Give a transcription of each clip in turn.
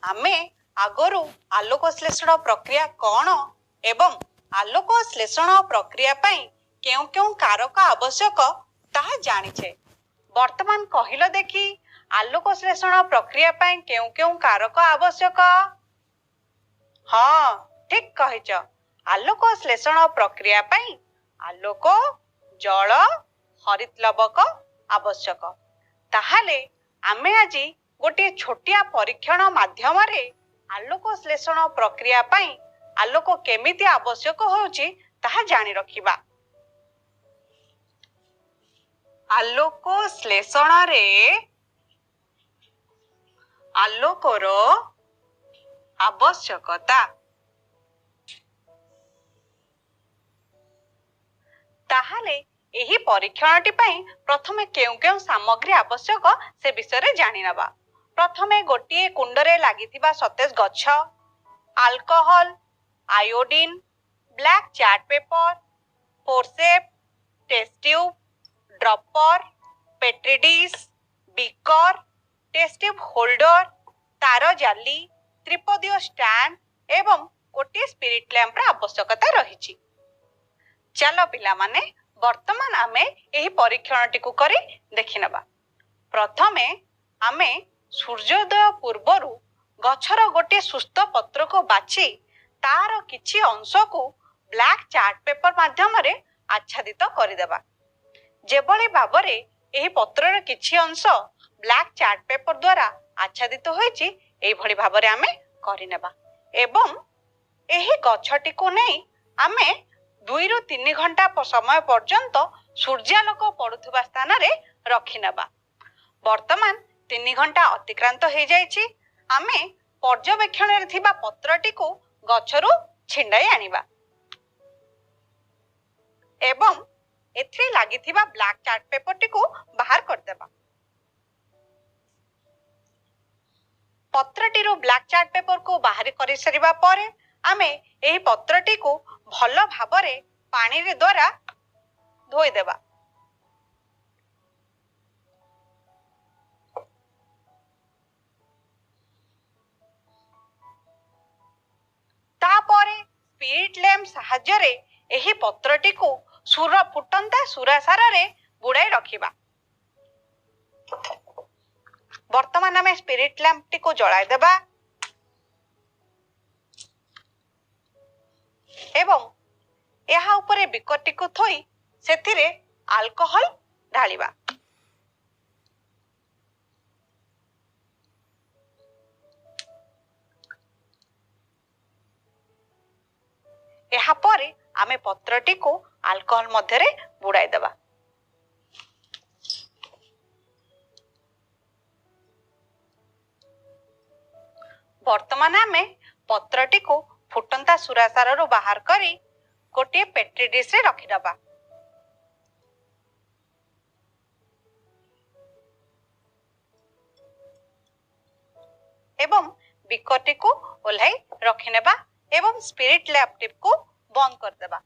आमे आगरू आलोक श्लेषण प्रक्रिया कौन एवं आलोक श्लेषण प्रक्रिया पई केउ केउ कारक आवश्यक ताहा जानिछे। वर्तमान कहिलो देखी आलोक श्लेषण प्रक्रिया पई केउ केउ कारक आवश्यक? हाँ ठीक कहिच। आलोक श्लेषण प्रक्रिया पई आलोक, जल, हरितलवक आवश्यक। ताहाले आमे आजी गोटे छोटिया परीक्षण माध्यमरे आलोक श्लेषण प्रक्रिया पई आलोक केमिति आवश्यक होउची ताहा जानि रखिबा। आलोक श्लेषण रे आलोकर आवश्यकता। ताहाले एही परीक्षणटी पई प्रथमे केउ केउ सामग्री आवश्यक से विषय जानि नबा। प्रथमे गोटिए कुंडरे लागिथिबा सतेज गछ, alcohol, iodine, black chart paper, forceps, test tube, dropper, petri dish, beaker, test tube holder, तार जाली, त्रिपदीय स्टैंड एवं गोटिए स्पिरिट लैंप रा आवश्यकता रहिछि। चलो पिला माने वर्तमान आमे एही परीक्षणटी को करी देखिनबा। प्रथमे आमे सूर्योदय पूर्वरु गछर गोटे सुस्थ पत्र को बाछि तार किछि अंश को ब्लैक चार्ट पेपर माध्यम रे आच्छादित करिदेबा। जेबळी भाबरे एही पत्रर किछि अंश ब्लैक चार्ट पेपर द्वारा आच्छादित होइछि एही भली भाबरे आमे करिनेबा एवं एही गछटी को नै आमे 2 रु 3 घंटा समय पर्यंत सूर्यालोक पड़ुथुबा स्थान रे रखिनेबा। वर्तमान 3 घंटा अतिक्रांत हो जाइछि। आमे पर्यवेक्षण रे थिबा पत्रटी को गछरु छिंडाई आनिबा एवं एथि लागिथिबा ब्लैक चार्ट पेपरटी को बाहर कर देबा। पत्रटी रो ब्लैक चार्ट पेपर को बाहर करि सरिबा परे आमे एही पत्रटी को भलो भाबरे पानी रे द्वारा धोई देबा। तापरे स्पिरिट लैंप सहाय्य रे एही पत्रटी को सुर फुटंता सुरासार रे बुड़ाई रखिबा। वर्तमान आमे स्पिरिट लैंप टी को जळाई देबा एवं एहा उपरे बिकटी को थोई सेथिरे अल्कोहल ढालिबा। एहा परे आमे पत्रटी को अल्कोहल मध्य रे बुड़ाई देबा। वर्तमान आमे पत्रटी को फुटंता सुरासार रो बाहर करी गोटे पेट्री डिश रे रखि दबा। एवं बिकटी को ओल्हाई रखिनेबा एवं स्पिरिट लैंप टिप को बंद कर देबा।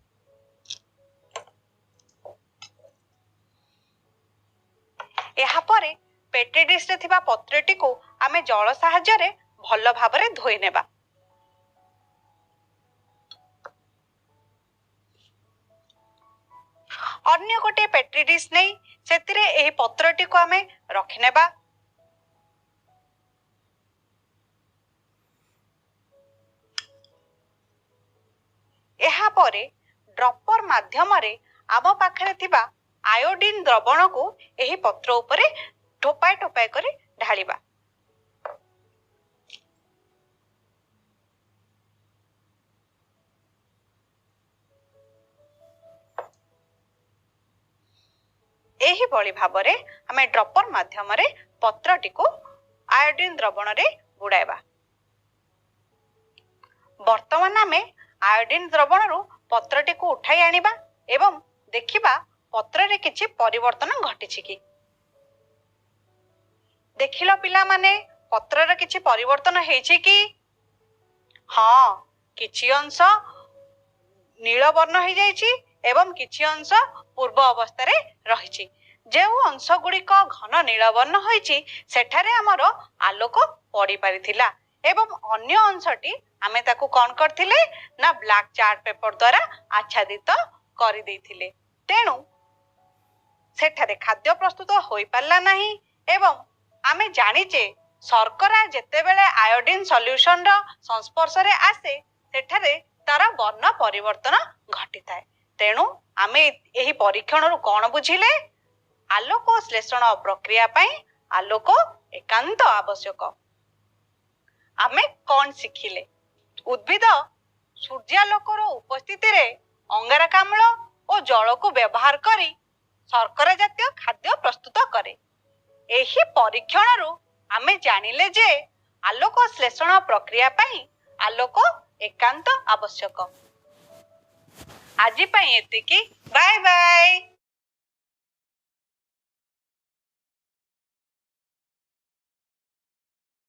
एहा परे पेट्री डिश रे थिबा पत्रटी को आमे जल सहाय्य रे भलो भाबरे धोई नेबा। अन्य गोटे पेट्री डिश नै सेतिरे एही पत्रटी को आमे रखिनेबा। एहा परे ड्रॉपर माध्यम रे आम पाखरे थिबा आयोडीन द्रवण को एही पत्र उपरे ठोपाए ठोपाए करी ढालिबा। एही बळी भाबरे हमें ड्रॉपर माध्यम रे पत्रटी को आयोडीन द्रवण रे बुड़ाइबा। वर्तमान हमें आयोडीन द्रवण रु पत्रटी को उठाई आनिबा एवं देखिबा पत्र रे किछि परिवर्तन घटिछि कि। देखिलो पिला माने पत्र रे किछि परिवर्तन हेछि कि? हाँ किछि अंश नील वर्ण हो जाइछि एवं किछि अंश पूर्व अवस्था रे रहिछि। जेउ अंश गुड़िक घन नीलवर्ण होइछि सेठारे हमर आलोक पड़ी पारिथिला एवं अन्य अंशटी आमे ताकू कौन करथिले ना ब्लैक चार्ट पेपर द्वारा आच्छादित करि देइथिले। तेणु सेठारे खाद्य प्रस्तुत होई पारला नाही एवं आमे जानिचे शर्करा जेतेबेले आयोडीन सॉल्यूशन रो संस्पर्श रे आसे सेठारे तार वर्ण परिवर्तन घटिताए। तेणु आमे एही परीक्षण रु कोन बुझिले आलोक श्लेषण प्रक्रिया पई आलोक एकांत आवश्यक। आमे कौन शिखिले उद्भिद सूर्यालोकर उपस्थिति रे अंगारकाम्ल और जल को व्यवहार करी शर्करा जातीय खाद्य प्रस्तुत करे। एही परीक्षण रु आमे जानिले जे आलोक श्लेषण प्रक्रिया पई आलोक एकांत आवश्यक। आजि पई एतिकी। Bye bye.